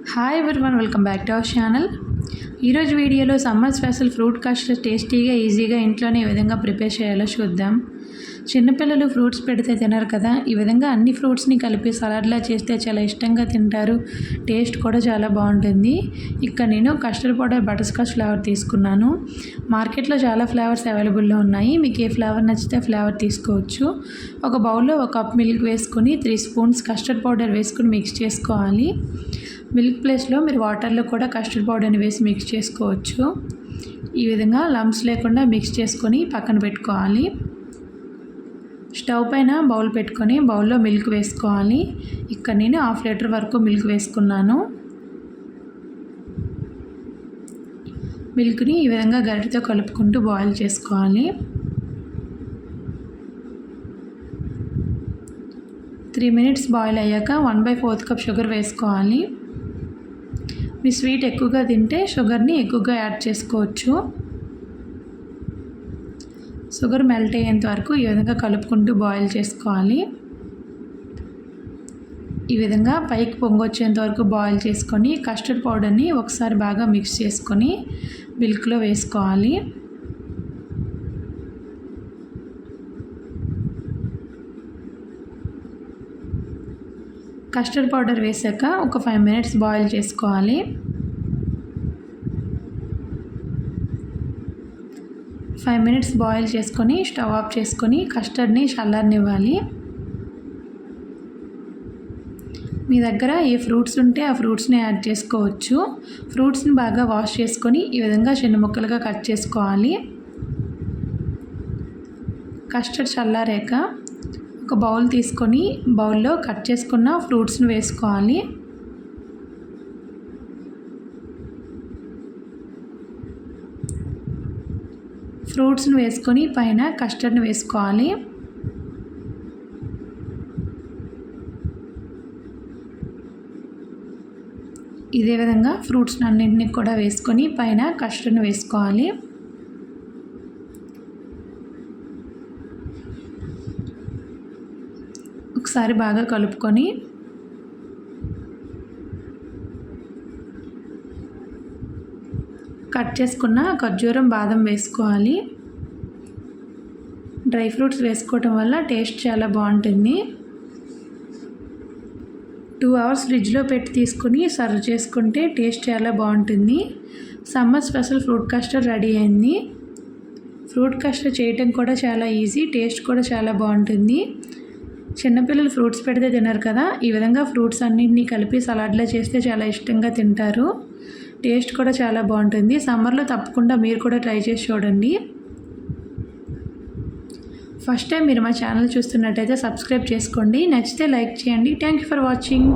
Hi everyone, welcome back to our channel. ఈరోజు వీడియోలో summer special fruit custard టేస్టీగా ఈజీగా ఇంట్లోనే ఏ విధంగా ప్రిపేర్ చేయాలో చూద్దాం. చిన్నపిల్లలు ఫ్రూట్స్ పెడితే తినరు కదా, ఈ విధంగా అన్ని ఫ్రూట్స్ని కలిపి సలాడ్లా చేస్తే చాలా ఇష్టంగా తింటారు. టేస్ట్ కూడా చాలా బాగుంటుంది. ఇక్కడ నేను custard powder butter scotch flavour తీసుకున్నాను. మార్కెట్లో చాలా ఫ్లేవర్స్ అవైలబుల్లో ఉన్నాయి. మీకు ఏ ఫ్లేవర్ నచ్చితే ఫ్లేవర్ తీసుకోవచ్చు. ఒక బౌల్లో 1 కప్ మిల్క్ వేసుకొని 3 స్పూన్స్ కస్టర్డ్ పౌడర్ వేసుకొని మిక్స్ చేసుకోవాలి. మిల్క్ ప్లేస్లో మీరు వాటర్లో కూడా కస్టర్డ్ పౌడర్ని వేసి మిక్స్ చేసుకోవచ్చు. ఈ విధంగా లంప్స్ లేకుండా మిక్స్ చేసుకొని పక్కన పెట్టుకోవాలి. స్టవ్ పైన బౌల్ పెట్టుకొని బౌల్లో మిల్క్ వేసుకోవాలి. ఇక్కడ నేను 1/2 లీటర్ వరకు మిల్క్ వేసుకున్నాను. మిల్క్ని ఈ విధంగా గరిటెతో కలుపుకుంటూ బాయిల్ చేసుకోవాలి. 3 మినిట్స్ బాయిల్ అయ్యాక 1/4 కప్ షుగర్ వేసుకోవాలి. మీ స్వీట్ ఎక్కువగా తింటే షుగర్ని ఎక్కువగా యాడ్ చేసుకోవచ్చు. షుగర్ మెల్ట్ అయ్యేంత వరకు ఈ విధంగా కలుపుకుంటూ బాయిల్ చేసుకోవాలి. ఈ విధంగా పైకి పొంగొచ్చేంత వరకు బాయిల్ చేసుకొని కస్టర్డ్ పౌడర్ని ఒకసారి బాగా మిక్స్ చేసుకొని మిల్క్లో వేసుకోవాలి. కస్టర్డ్ పౌడర్ వేసాక ఒక 5 మినిట్స్ బాయిల్ చేసుకోవాలి. 5 మినిట్స్ బాయిల్ చేసుకొని స్టవ్ ఆఫ్ చేసుకొని కస్టర్డ్ని చల్లారనివ్వాలి. మీ దగ్గర ఏ ఫ్రూట్స్ ఉంటే ఆ ఫ్రూట్స్ని యాడ్ చేసుకోవచ్చు. ఫ్రూట్స్ని బాగా వాష్ చేసుకొని ఈ విధంగా చిన్న ముక్కలుగా కట్ చేసుకోవాలి. కస్టర్డ్ చల్లారాక ఒక బౌల్ తీసుకొని బౌల్లో కట్ చేసుకున్న ఫ్రూట్స్ని వేసుకోవాలి. ఫ్రూట్స్ని వేసుకొని పైన కస్టర్డ్ని వేసుకోవాలి. ఇదే విధంగా ఫ్రూట్స్ అన్నింటినీ కూడా వేసుకొని పైన కస్టర్డ్ని వేసుకోవాలి. ఒకసారి బాగా కలుపుకొని కట్ చేసుకున్న ఖర్జూరం బాదం వేసుకోవాలి. డ్రై ఫ్రూట్స్ వేసుకోవటం వల్ల టేస్ట్ చాలా బాగుంటుంది. 2 అవర్స్ ఫ్రిడ్జ్లో పెట్టి తీసుకుని సర్వ్ చేసుకుంటే టేస్ట్ చాలా బాగుంటుంది. Summer special fruit custard ready అయింది. ఫ్రూట్ కస్టర్డ్ చేయటం కూడా చాలా ఈజీ, టేస్ట్ కూడా చాలా బాగుంటుంది. చిన్నపిల్లలు ఫ్రూట్స్ పెడితే తినరు కదా, ఈ విధంగా ఫ్రూట్స్ అన్నింటినీ కలిపి సలాడ్లా చేస్తే చాలా ఇష్టంగా తింటారు. టేస్ట్ కూడా చాలా బాగుంటుంది. సమ్మర్లో తప్పకుండా మీరు కూడా ట్రై చేసి చూడండి. ఫస్ట్ టైం మీరు మా ఛానల్ చూస్తున్నట్టయితే సబ్స్క్రైబ్ చేసుకోండి. నచ్చితే లైక్ చేయండి. Thank you for watching.